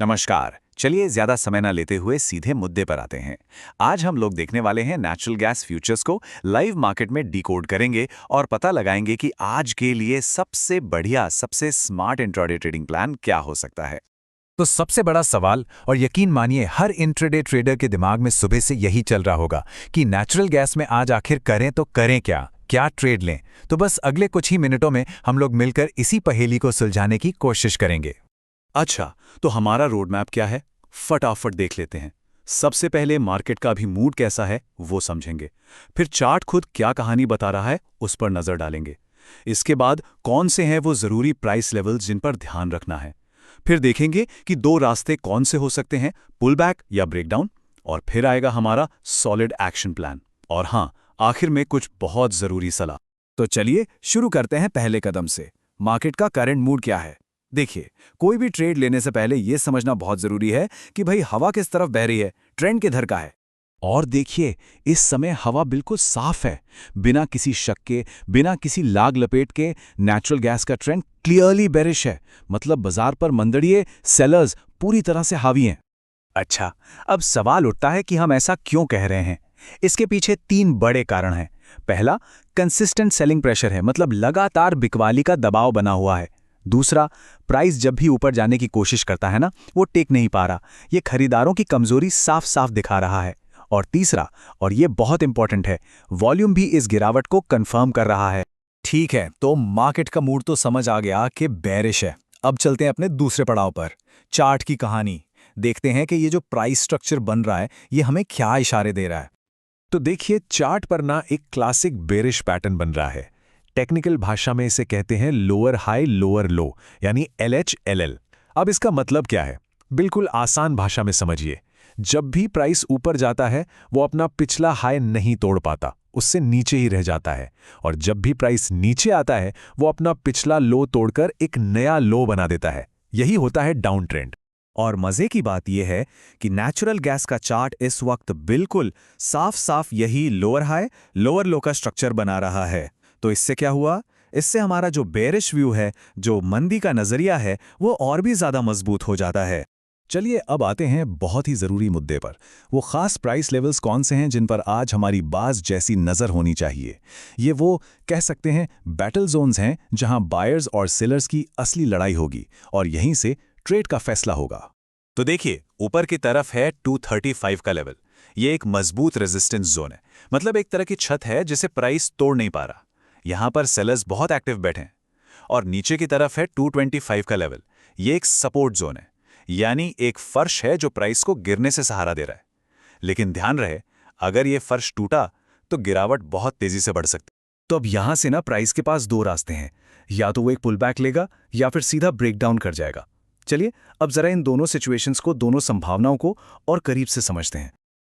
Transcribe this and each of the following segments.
नमस्कार। चलिए ज्यादा समय ना लेते हुए सीधे मुद्दे पर आते हैं। आज हम लोग देखने वाले हैं नेचुरल गैस फ्यूचर्स को लाइव मार्केट में डिकोड करेंगे और पता लगाएंगे कि आज के लिए सबसे बढ़िया, सबसे स्मार्ट इंट्राडे ट्रेडिंग प्लान क्या हो सकता है। तो सबसे बड़ा सवाल, और यकीन मानिए हर इंट्राडे ट्रेडर के दिमाग में सुबह से यही चल रहा होगा कि नेचुरल गैस में आज आखिर करें तो करें क्या, क्या ट्रेड लें। तो बस अगले कुछ ही मिनटों में हम लोग मिलकर इसी पहेली को सुलझाने की कोशिश करेंगे। अच्छा, तो हमारा रोड मैप क्या है? फटाफट देख लेते हैं। सबसे पहले मार्केट का अभी मूड कैसा है वो समझेंगे। फिर चार्ट खुद क्या कहानी बता रहा है उस पर नजर डालेंगे। इसके बाद कौन से हैं वो जरूरी प्राइस लेवल्स जिन पर ध्यान रखना है। फिर देखेंगे कि दो रास्ते कौन से हो सकते हैं, पुल बैक या ब्रेकडाउन। और फिर आएगा हमारा सॉलिड एक्शन प्लान। और हाँ, आखिर में कुछ बहुत जरूरी सलाह। तो चलिए शुरू करते हैं पहले कदम से। मार्केट का करंट मूड क्या है? देखिए, कोई भी ट्रेड लेने से पहले यह समझना बहुत जरूरी है कि भाई हवा किस तरफ बह रही है, ट्रेंड किधर का है। और देखिए, इस समय हवा बिल्कुल साफ है। बिना किसी शक के, बिना किसी लाग लपेट के नेचुरल गैस का ट्रेंड क्लियरली बेरिश है। मतलब बाजार पर मंदड़िए सेलर्स पूरी तरह से हावी हैं। अच्छा, अब सवाल उठता है कि हम ऐसा क्यों कह रहे हैं। इसके पीछे तीन बड़े कारण हैं। पहला, कंसिस्टेंट सेलिंग प्रेशर है, मतलब लगातार बिकवाली का दबाव बना हुआ है। दूसरा, प्राइस जब भी ऊपर जाने की कोशिश करता है ना, वो टिक नहीं पा रहा। ये खरीदारों की कमजोरी साफ साफ दिखा रहा है। और तीसरा, और ये बहुत इंपॉर्टेंट है, वॉल्यूम भी इस गिरावट को कंफर्म कर रहा है। ठीक है, तो मार्केट का मूड तो समझ आ गया कि बेरिश है। अब चलते हैं अपने दूसरे पड़ाव पर, चार्ट की कहानी। देखते हैं कि ये जो प्राइस स्ट्रक्चर बन रहा है ये हमें क्या इशारे दे रहा है। तो देखिए, चार्ट पर ना एक क्लासिक बेरिश पैटर्न बन रहा है। टेक्निकल भाषा में इसे कहते हैं लोअर हाई लोअर लो, यानी LHLL। अब इसका मतलब क्या है, बिल्कुल आसान भाषा में समझिए। जब भी प्राइस ऊपर जाता है वो अपना पिछला हाई नहीं तोड़ पाता, उससे नीचे ही रह जाता है। और जब भी प्राइस नीचे आता है वो अपना पिछला लो तोड़कर एक नया लो बना देता है। यही होता है डाउन ट्रेंड। और मजे की बात यह है कि नेचुरल गैस का चार्ट इस वक्त बिल्कुल साफ साफ यही लोअर हाई लोअर लो का स्ट्रक्चर बना रहा है। तो इससे क्या हुआ? इससे हमारा जो बेरिश व्यू है, जो मंदी का नजरिया है, वो और भी ज्यादा मजबूत हो जाता है। चलिए अब आते हैं बहुत ही जरूरी मुद्दे पर। वो खास प्राइस लेवल्स कौन से हैं जिन पर आज हमारी बाज जैसी नजर होनी चाहिए। ये वो कह सकते हैं बैटल जोन्स हैं जहां बायर्स और सेलर्स की असली लड़ाई होगी और यहीं से ट्रेड का फैसला होगा। तो देखिए, ऊपर की तरफ है 235 का लेवल। ये एक मजबूत रेजिस्टेंस जोन है, मतलब एक तरह की छत है जिसे प्राइस तोड़ नहीं पा रहा। यहां पर सेलर्स बहुत एक्टिव बैठे हैं। और नीचे की तरफ है 225 का लेवल। ये एक सपोर्ट जोन है, यानी एक फर्श है जो प्राइस को गिरने से सहारा दे रहा है। लेकिन ध्यान रहे, अगर ये फर्श टूटा तो गिरावट बहुत तेजी से बढ़ सकती है। तो अब यहां से ना प्राइस के पास दो रास्ते हैं, या तो वो एक पुल बैक लेगा या फिर सीधा ब्रेकडाउन कर जाएगा। चलिए अब जरा इन दोनों सिचुएशंस को, दोनों संभावनाओं को और करीब से समझते हैं।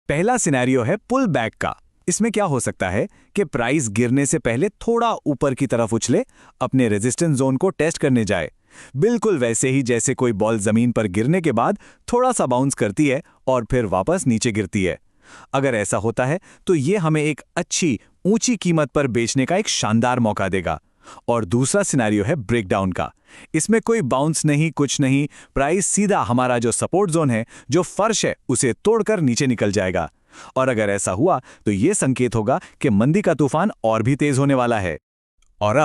पहला सिनेरियो है पुल बैक का। इसमें क्या हो सकता है कि प्राइस गिरने से पहले थोड़ा ऊपर की तरफ उछले, अपने रेजिस्टेंस जोन को टेस्ट करने जाए। बिल्कुल वैसे ही जैसे कोई बॉल जमीन पर गिरने के बाद थोड़ा सा बाउंस करती है और फिर वापस नीचे गिरती है। अगर ऐसा होता है तो ये हमें एक अच्छी ऊंची कीमत पर बेचने का एक शानदार मौका देगा। और दूसरा सिनेरियो है ब्रेकडाउन का। इसमें कोई बाउंस नहीं, कुछ नहीं, प्राइस सीधा हमारा जो सपोर्ट जोन है, जो फर्श है, उसे तोड़कर नीचे निकल जाएगा। और अगर ऐसा हुआ तो यह संकेत होगा कि मंदी का तूफान और भी तेज होने वाला है। और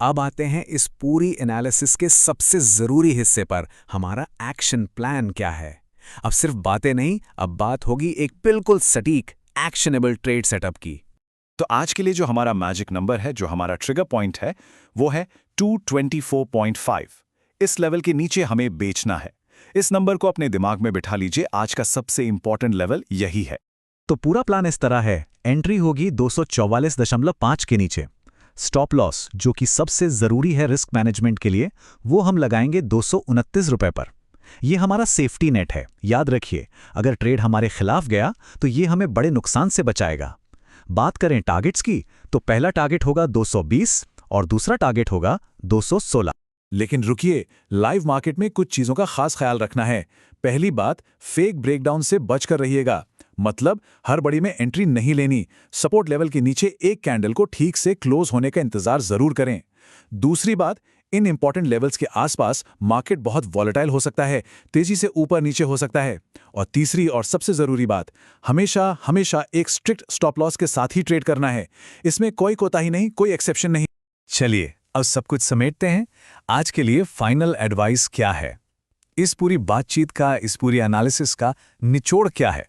अब आते हैं इस पूरी एनालिसिस के सबसे जरूरी हिस्से पर, हमारा एक्शन प्लान क्या है। अब सिर्फ बातें नहीं, अब बात होगी एक बिल्कुल सटीक एक्शनेबल ट्रेड सेटअप की। तो आज के लिए जो हमारा मैजिक नंबर है, जो हमारा ट्रिगर पॉइंट है, वो है 224.5। इस लेवल के नीचे हमें बेचना है। इस नंबर को अपने दिमाग में बिठा लीजिए, आज का सबसे इंपॉर्टेंट लेवल यही है। तो पूरा प्लान इस तरह है। एंट्री होगी 244.5 के नीचे। स्टॉप लॉस, जो कि सबसे जरूरी है रिस्क मैनेजमेंट के लिए, वो हम लगाएंगे 229 रुपए पर। यह हमारा सेफ्टी नेट है। याद रखिए, अगर ट्रेड हमारे खिलाफ गया तो ये हमें बड़े नुकसान से बचाएगा। बात करें टारगेट्स की, तो पहला टारगेट होगा 220 और दूसरा टारगेट होगा 216। लेकिन रुकिए, लाइव मार्केट में कुछ चीजों का खास ख्याल रखना है। पहली बात, फेक ब्रेकडाउन से बचकर रहिएगा। मतलब हर बड़ी में एंट्री नहीं लेनी। सपोर्ट लेवल के नीचे एक कैंडल को ठीक से क्लोज होने का इंतजार जरूर करें। दूसरी बात, इन इंपॉर्टेंट लेवल्स के आसपास मार्केट बहुत वॉलेटाइल हो सकता है, तेजी से ऊपर नीचे हो सकता है। और तीसरी और सबसे ज़रूरी बात, हमेशा हमेशा एक स्ट्रिक्ट स्टॉप लॉस के साथ ही ट्रेड करना है। इसमें कोई कोताही नहीं, कोई एक्सेप्शन नहीं। चलिए अब सब कुछ समेटते हैं। आज के लिए फाइनल एडवाइस क्या है? इस पूरी बातचीत का, इस पूरी एनालिसिस का निचोड़ क्या है?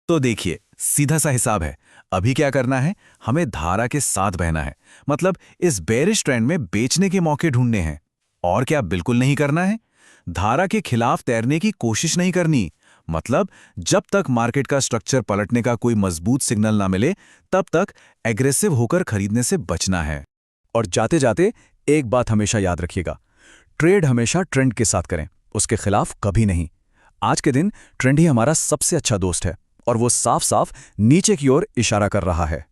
तो देखिए, सीधा सा हिसाब है। अभी क्या करना है? हमें धारा के साथ बहना है। मतलब इस बेरिश ट्रेंड में बेचने के मौके ढूंढने हैं। और क्या बिल्कुल नहीं करना है? धारा के खिलाफ तैरने की कोशिश नहीं करनी। मतलब जब तक मार्केट का स्ट्रक्चर पलटने का कोई मजबूत सिग्नल ना मिले, तब तक एग्रेसिव होकर खरीदने से बचना है। और जाते जाते एक बात हमेशा याद रखिएगा, ट्रेड हमेशा ट्रेंड के साथ करें, उसके खिलाफ कभी नहीं। आज के दिन ट्रेंड ही हमारा सबसे अच्छा दोस्त है और वो साफ साफ नीचे की ओर इशारा कर रहा है।